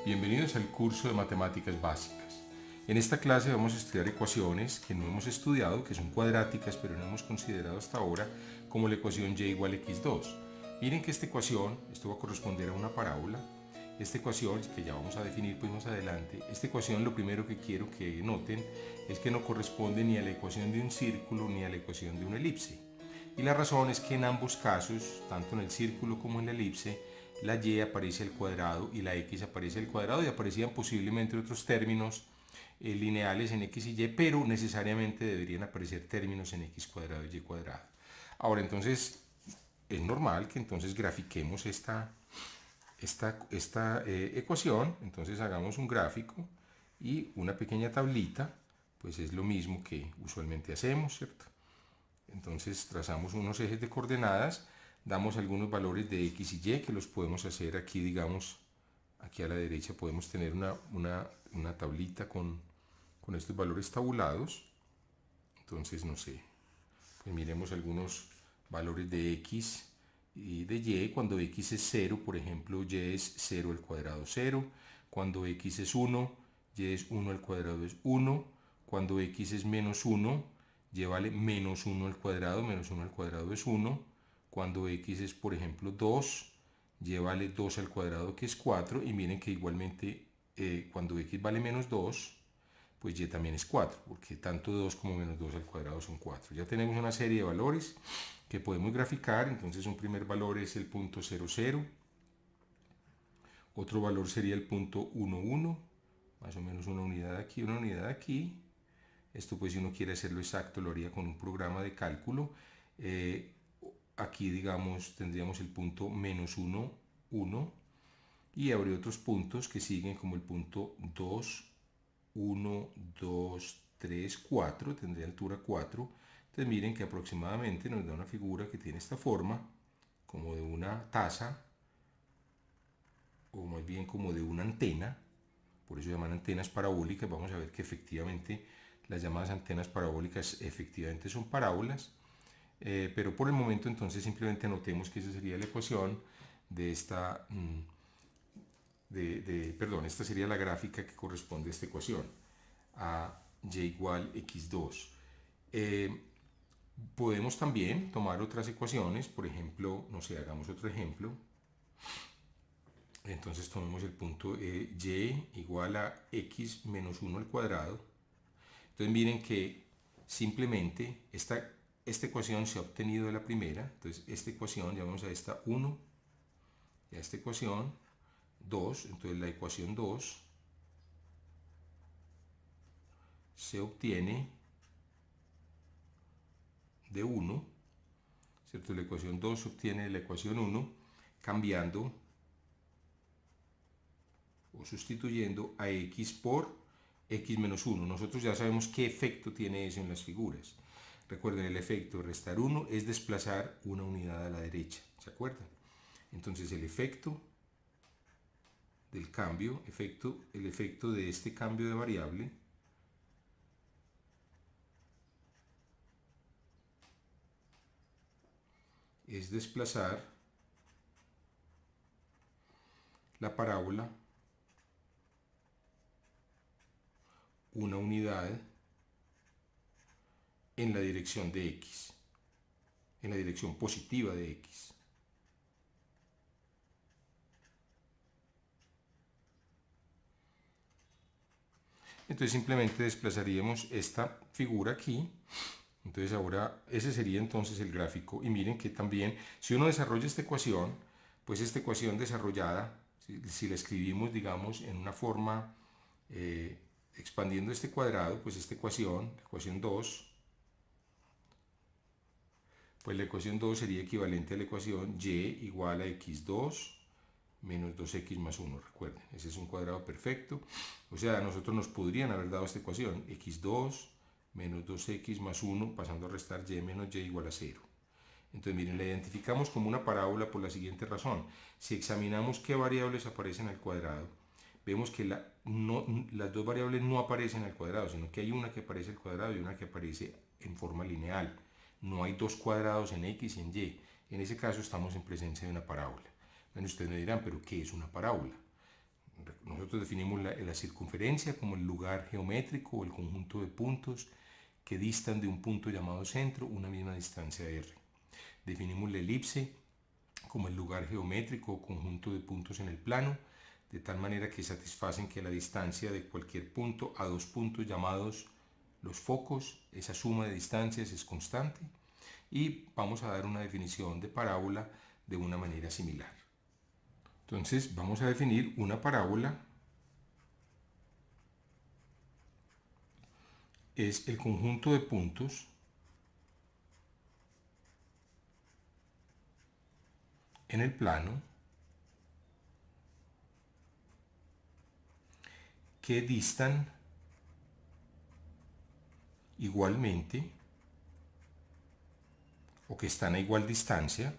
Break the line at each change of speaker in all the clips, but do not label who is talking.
Bienvenidos al curso de Matemáticas Básicas. En esta clase vamos a estudiar ecuaciones que no hemos estudiado, que son cuadráticas, pero no hemos considerado hasta ahora, como la ecuación y igual a x2. Miren que esta ecuación, esto va a corresponder a una parábola. Esta ecuación, que ya vamos a definir pues más adelante, esta ecuación lo primero que quiero que noten es que no corresponde ni a la ecuación de un círculo ni a la ecuación de una elipse. Y la razón es que en ambos casos, tanto en el círculo como en la elipse, la y aparece al cuadrado y la x aparece al cuadrado, y aparecían posiblemente otros términos lineales en x y y, pero necesariamente deberían aparecer términos en x cuadrado y y cuadrado. Ahora entonces es normal que entonces grafiquemos esta ecuación. Entonces hagamos un gráfico y una pequeña tablita, pues es lo mismo que usualmente hacemos, ¿cierto? Entonces trazamos unos ejes de coordenadas, damos algunos valores de x y y que los podemos hacer aquí, digamos, aquí a la derecha podemos tener una tablita con estos valores tabulados. Entonces, no sé, pues miremos algunos valores de x y de y. Cuando x es 0, por ejemplo, y es 0 al cuadrado 0. Cuando x es 1, y es 1 al cuadrado es 1. Cuando x es menos 1, y vale menos 1 al cuadrado, menos 1 al cuadrado es 1. Cuando x es, por ejemplo, 2, y vale 2 al cuadrado, que es 4. Y miren que igualmente cuando x vale menos 2, pues y también es 4, porque tanto 2 como menos 2 al cuadrado son 4. Ya tenemos una serie de valores que podemos graficar. Entonces un primer valor es el punto 0, 0. Otro valor sería el punto 1, 1. Más o menos una unidad aquí, una unidad aquí. Esto pues si uno quiere hacerlo exacto lo haría con un programa de cálculo. Aquí digamos tendríamos el punto menos 1, 1. Y habría otros puntos que siguen como el punto 2, 1, 2, 3, 4, tendría altura 4. Entonces miren que aproximadamente nos da una figura que tiene esta forma, como de una taza, o más bien como de una antena. Por eso se llaman antenas parabólicas. Vamos a ver que efectivamente las llamadas antenas parabólicas efectivamente son parábolas. Pero por el momento entonces simplemente anotemos que esa sería la ecuación de esta... esta sería la gráfica que corresponde a esta ecuación, a y igual x2. Podemos también tomar otras ecuaciones, por ejemplo, no sé, hagamos otro ejemplo. Entonces tomemos el punto y igual a x menos 1 al cuadrado. Entonces miren que simplemente esta ecuación se ha obtenido de la primera. Entonces esta ecuación, llamamos a esta 1 y a esta ecuación 2. Entonces la ecuación 2 se obtiene de 1, ¿cierto? La ecuación 2 se obtiene de la ecuación 1 cambiando o sustituyendo a x por x menos 1. Nosotros ya sabemos qué efecto tiene eso en las figuras. Recuerden, el efecto de restar 1 es desplazar una unidad a la derecha, ¿se acuerdan? Entonces el efecto del cambio, el efecto de este cambio de variable es desplazar la parábola una unidad en la dirección de x, en la dirección positiva de x. Entonces simplemente desplazaríamos esta figura aquí. Entonces ahora ese sería entonces el gráfico. Y miren que también si uno desarrolla esta ecuación, pues esta ecuación desarrollada, si la escribimos digamos en una forma expandiendo este cuadrado, pues esta ecuación, la ecuación 2, pues la ecuación 2 sería equivalente a la ecuación y igual a x2 menos 2x más 1, recuerden, ese es un cuadrado perfecto. O sea, a nosotros nos podrían haber dado esta ecuación, x2 menos 2x más 1, pasando a restar y menos y igual a 0. Entonces miren, la identificamos como una parábola por la siguiente razón. Si examinamos qué variables aparecen al cuadrado, vemos que las dos variables no aparecen al cuadrado, sino que hay una que aparece al cuadrado y una que aparece en forma lineal. No hay dos cuadrados en x y en y. En ese caso estamos en presencia de una parábola. Bueno, ustedes me dirán, ¿pero qué es una parábola? nosotros definimos la circunferencia como el lugar geométrico o el conjunto de puntos que distan de un punto llamado centro una misma distancia r. Definimos la elipse como el lugar geométrico o conjunto de puntos en el plano, de tal manera que satisfacen que la distancia de cualquier punto a dos puntos llamados los focos, esa suma de distancias es constante. Y vamos a dar una definición de parábola de una manera similar. Entonces vamos a definir una parábola. Es el conjunto de puntos en el plano que distan igualmente o que están a igual distancia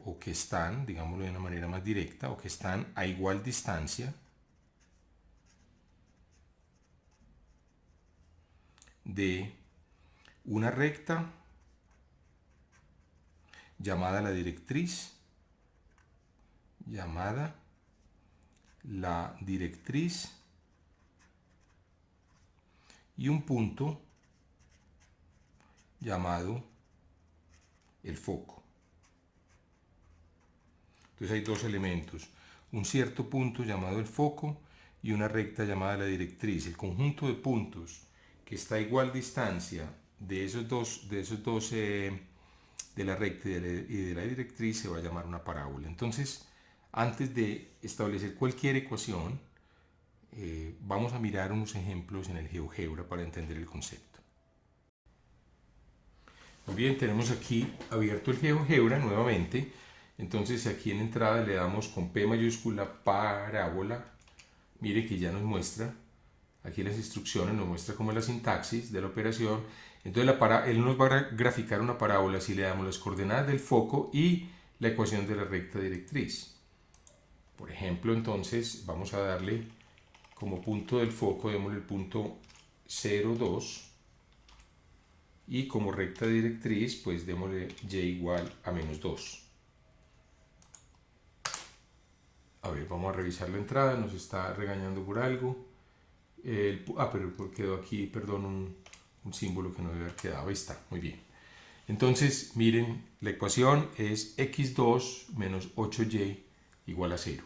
o que están, digámoslo de una manera más directa, o que están a igual distancia de una recta llamada la directriz, y un punto llamado el foco. Entonces hay dos elementos, un cierto punto llamado el foco y una recta llamada la directriz. El conjunto de puntos que está a igual distancia de de la recta y de la directriz se va a llamar una parábola. Entonces, antes de establecer cualquier ecuación, vamos a mirar unos ejemplos en el GeoGebra para entender el concepto. Muy bien, tenemos aquí abierto el GeoGebra nuevamente. Entonces aquí en entrada le damos con P mayúscula parábola. Mire que ya nos muestra aquí las instrucciones, nos muestra cómo es la sintaxis de la operación. Entonces él nos va a graficar una parábola si le damos las coordenadas del foco y la ecuación de la recta directriz. Por ejemplo, entonces vamos a darle como punto del foco, démosle el punto 0, 2. Y como recta directriz, pues démosle y igual a menos 2. A ver, vamos a revisar la entrada, nos está regañando por algo. Pero quedó aquí, perdón, un símbolo que no debe haber quedado. Ahí está, muy bien. Entonces, miren, la ecuación es x2 menos 8y igual a 0.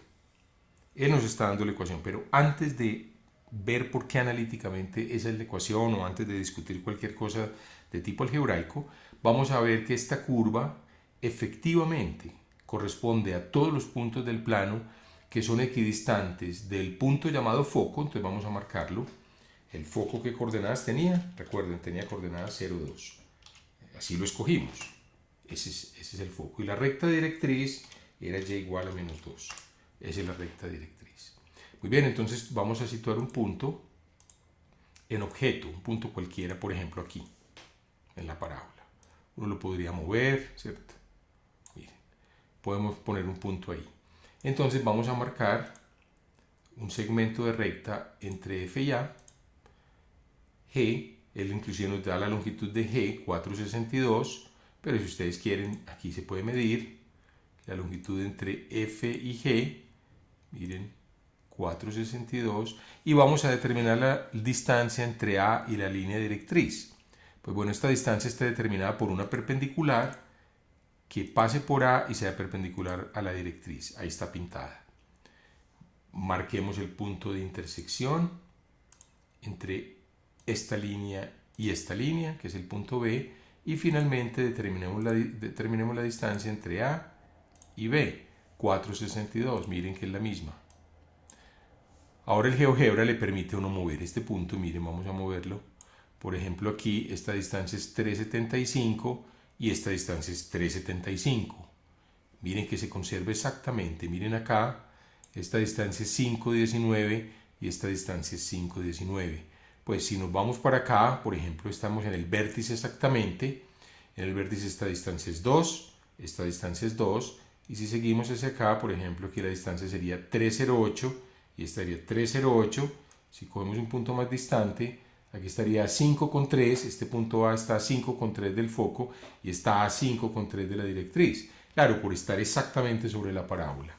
Él nos está dando la ecuación, pero antes de ver por qué analíticamente esa es la ecuación o antes de discutir cualquier cosa de tipo algebraico, vamos a ver que esta curva efectivamente corresponde a todos los puntos del plano que son equidistantes del punto llamado foco. Entonces vamos a marcarlo. El foco, ¿qué coordenadas tenía? Recuerden, tenía coordenadas 0, 2. Así lo escogimos. Ese es el foco. Y la recta directriz era y igual a menos 2. Esa es la recta directriz. Muy bien, entonces vamos a situar un punto en objeto, un punto cualquiera, por ejemplo aquí, en la parábola. Uno lo podría mover, ¿cierto? Miren, podemos poner un punto ahí. Entonces vamos a marcar un segmento de recta entre F y A. G, él inclusive nos da la longitud de G, 462, pero si ustedes quieren, aquí se puede medir la longitud entre F y G, miren, 462, y vamos a determinar la distancia entre A y la línea directriz. Pues bueno, esta distancia está determinada por una perpendicular que pase por A y sea perpendicular a la directriz. Ahí está pintada. Marquemos el punto de intersección entre esta línea y esta línea, que es el punto B, y finalmente determinemos la distancia entre A y B, 462, miren que es la misma. Ahora el GeoGebra le permite a uno mover este punto, miren, vamos a moverlo. Por ejemplo, aquí esta distancia es 375 y esta distancia es 375. Miren que se conserva exactamente, miren acá, esta distancia es 519 y esta distancia es 519. Pues si nos vamos para acá, por ejemplo, estamos en el vértice exactamente, en el vértice esta distancia es 2, esta distancia es 2, y si seguimos hacia acá, por ejemplo, aquí la distancia sería 308 y esta sería 308. Si cogemos un punto más distante, aquí estaría 5,3, este punto A está a 5,3 del foco y está a 5,3 de la directriz. Claro, por estar exactamente sobre la parábola.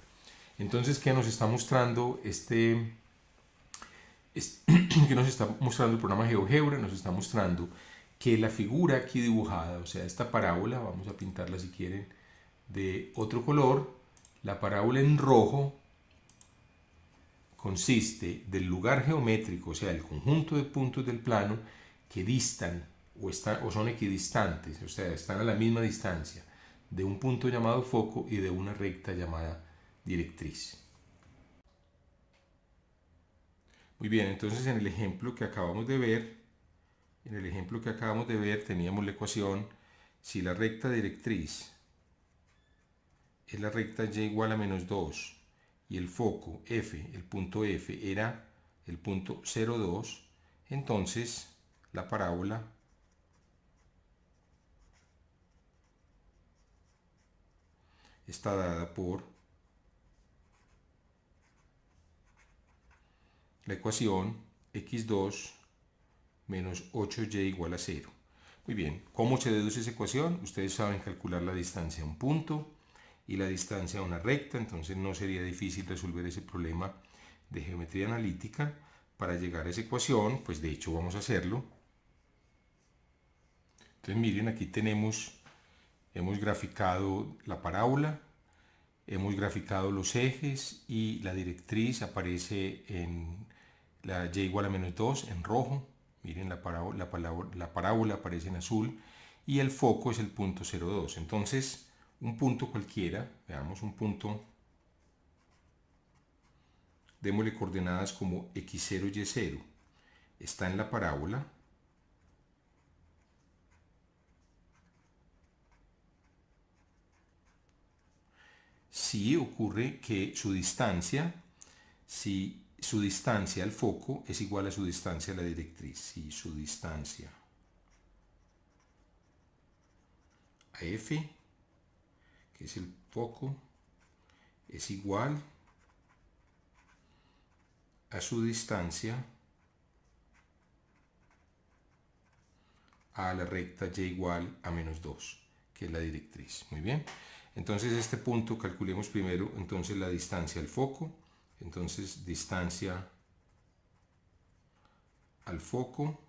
Entonces, ¿qué nos está mostrando ¿qué nos está mostrando el programa GeoGebra? Nos está mostrando que la figura aquí dibujada, o sea, esta parábola, vamos a pintarla si quieren de otro color, la parábola en rojo consiste del lugar geométrico, o sea, el conjunto de puntos del plano que distan o son equidistantes, o sea, están a la misma distancia de un punto llamado foco y de una recta llamada directriz. Muy bien, entonces en el ejemplo que acabamos de ver, teníamos la ecuación: si la recta directriz es la recta y igual a menos 2 y el foco F, el punto F, era el punto 0,2, entonces la parábola está dada por la ecuación x2 menos 8y igual a 0. Muy bien, ¿cómo se deduce esa ecuación? Ustedes saben calcular la distancia a un punto y la distancia a una recta, entonces no sería difícil resolver ese problema de geometría analítica. Para llegar a esa ecuación, pues de hecho vamos a hacerlo. Entonces miren, aquí hemos graficado la parábola, hemos graficado los ejes y la directriz aparece en la y igual a menos 2 en rojo. Miren, la parábola aparece en azul y el foco es el punto 0,2. Entonces, un punto cualquiera, veamos un punto, démosle coordenadas como x0, y0, está en la parábola. Si ocurre que su distancia al foco es igual a su distancia a la directriz. Si su distancia a F, que es el foco, es igual a su distancia a la recta y igual a menos 2, que es la directriz. Muy bien. Entonces este punto calculemos primero entonces la distancia al foco. Entonces distancia al foco,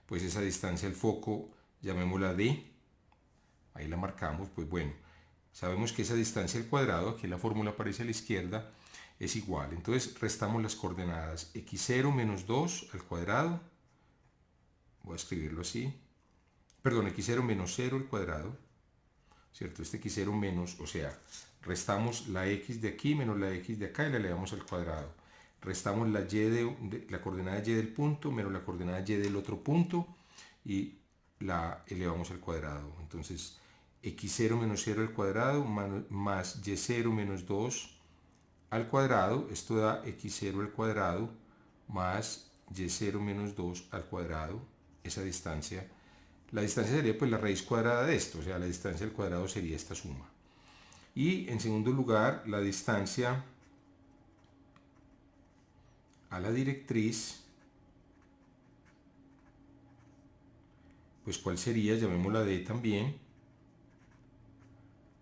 pues esa distancia al foco llamémosla d, ahí la marcamos. Pues bueno, sabemos que esa distancia al cuadrado, aquí la fórmula aparece a la izquierda, es igual. Entonces restamos las coordenadas x0 menos 2 al cuadrado, voy a escribirlo así, perdón, x0 menos 0 al cuadrado, ¿cierto? Este x0 menos, o sea, restamos la x de aquí menos la x de acá y la elevamos al cuadrado. Restamos la la coordenada y del punto menos la coordenada y del otro punto y la elevamos al cuadrado. Entonces, x0 menos 0 al cuadrado más y0 menos 2 al cuadrado, esto da x0 al cuadrado más y0 menos 2 al cuadrado, esa distancia. La distancia sería pues la raíz cuadrada de esto, o sea, la distancia al cuadrado sería esta suma. Y en segundo lugar, la distancia a la directriz, pues ¿cuál sería? Llamémosla d también.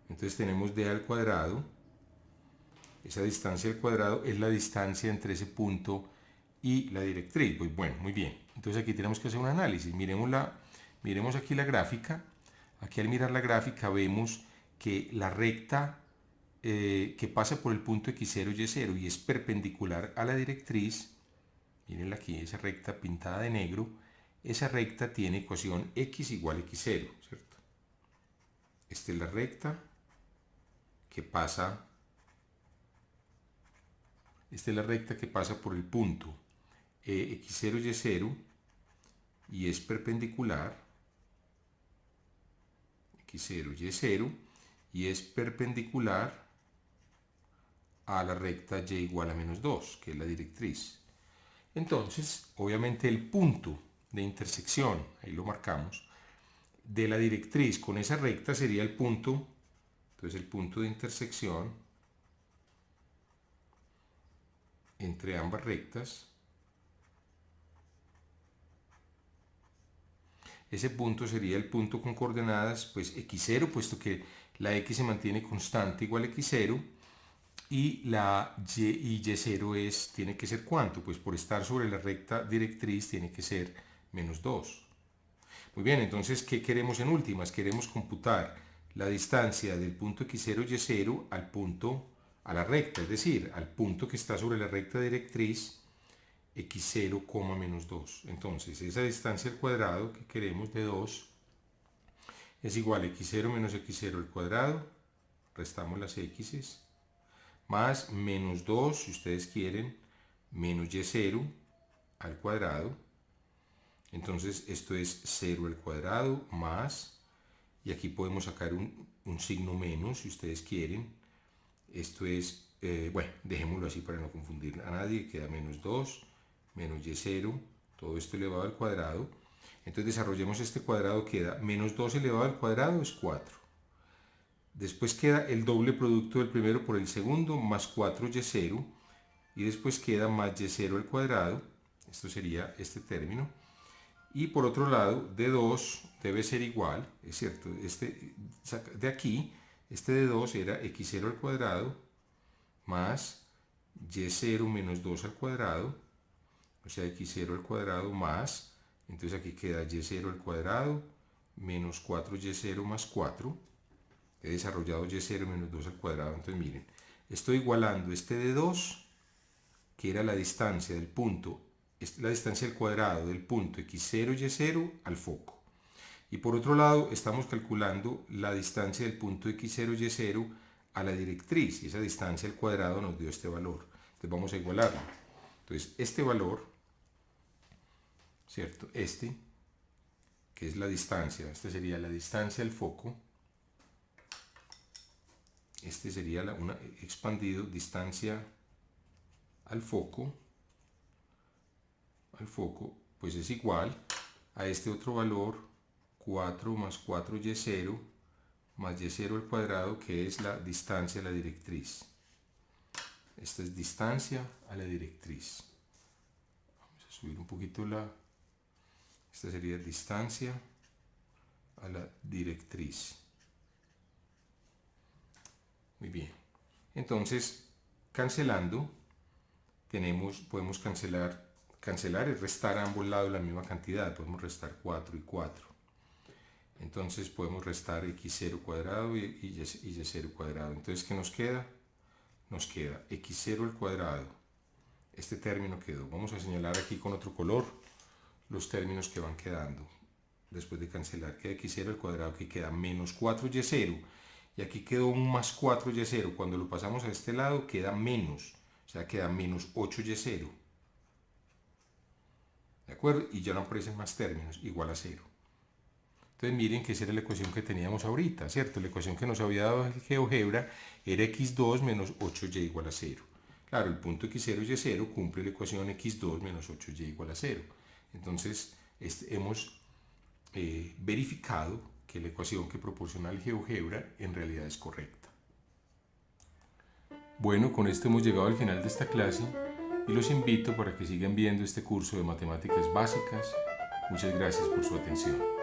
Entonces tenemos d al cuadrado. Esa distancia al cuadrado es la distancia entre ese punto y la directriz. Pues bueno, muy bien. Entonces aquí tenemos que hacer un análisis. Miremos aquí la gráfica. Aquí al mirar la gráfica vemos que la recta que pasa por el punto x0 y y0 y es perpendicular a la directriz, miren aquí esa recta pintada de negro, esa recta tiene ecuación x igual a x0, ¿cierto? Esta es la recta que pasa, por el punto x0 y y0 y es perpendicular, x0 y y0, y es perpendicular a la recta y igual a menos 2, que es la directriz. Entonces, obviamente el punto de intersección, ahí lo marcamos, de la directriz con esa recta sería el punto, entonces el punto de intersección entre ambas rectas, ese punto sería el punto con coordenadas pues x0, puesto que la x se mantiene constante igual a x0, Y la y0 tiene que ser ¿cuánto? Pues por estar sobre la recta directriz tiene que ser menos 2. Muy bien, entonces, ¿qué queremos en últimas? Queremos computar la distancia del punto x0, y0 al punto, a la recta, es decir, al punto que está sobre la recta directriz x0, menos 2. Entonces, esa distancia al cuadrado que queremos de 2 es igual a x0 menos x0 al cuadrado, restamos las x's, más menos 2, si ustedes quieren, menos y0 al cuadrado. Entonces esto es 0 al cuadrado más, y aquí podemos sacar un signo menos si ustedes quieren. Esto es, bueno, dejémoslo así para no confundir a nadie, queda menos 2, menos y0, todo esto elevado al cuadrado. Entonces desarrollemos este cuadrado, queda menos 2 elevado al cuadrado es 4. Después queda el doble producto del primero por el segundo, más 4y0, y después queda más y0 al cuadrado, esto sería este término. Y por otro lado, de 2 debe ser igual, es cierto, este de aquí, este de 2 era x0 al cuadrado, más y0 menos 2 al cuadrado, o sea, x0 al cuadrado más, entonces aquí queda y0 al cuadrado, menos 4y0 más 4, he desarrollado y0 menos 2 al cuadrado. Entonces miren, estoy igualando este de 2, que era la distancia del punto, la distancia al cuadrado del punto x0, y0 al foco. Y por otro lado, estamos calculando la distancia del punto x0, y0 a la directriz. Y esa distancia al cuadrado nos dio este valor. Entonces vamos a igualarlo. Entonces este valor, ¿cierto? Este, que es la distancia, esta sería la distancia al foco. Este sería una expandido distancia al foco, pues es igual a este otro valor, 4 más 4y0 más y0 al cuadrado, que es la distancia a la directriz. Esta es distancia a la directriz. Vamos a subir un poquito esta sería distancia a la directriz. Muy bien. Entonces, cancelando, podemos cancelar y restar a ambos lados la misma cantidad. Podemos restar 4 y 4. Entonces podemos restar x0 cuadrado y y0 cuadrado. Entonces, ¿qué nos queda? Nos queda x0 al cuadrado. Este término quedó. Vamos a señalar aquí con otro color los términos que van quedando. Después de cancelar, queda x0 al cuadrado, que queda menos 4y0. Y aquí quedó un más 4y0. Cuando lo pasamos a este lado queda menos. O sea, queda menos 8y0. ¿De acuerdo? Y ya no aparecen más términos, igual a 0. Entonces miren que esa era la ecuación que teníamos ahorita, ¿cierto? La ecuación que nos había dado el GeoGebra era x2 menos 8y igual a 0. Claro, el punto x0 y y0 cumple la ecuación x2 menos 8y igual a 0. Entonces hemos verificado que la ecuación que proporciona el GeoGebra en realidad es correcta. Bueno, con esto hemos llegado al final de esta clase y los invito para que sigan viendo este curso de matemáticas básicas. Muchas gracias por su atención.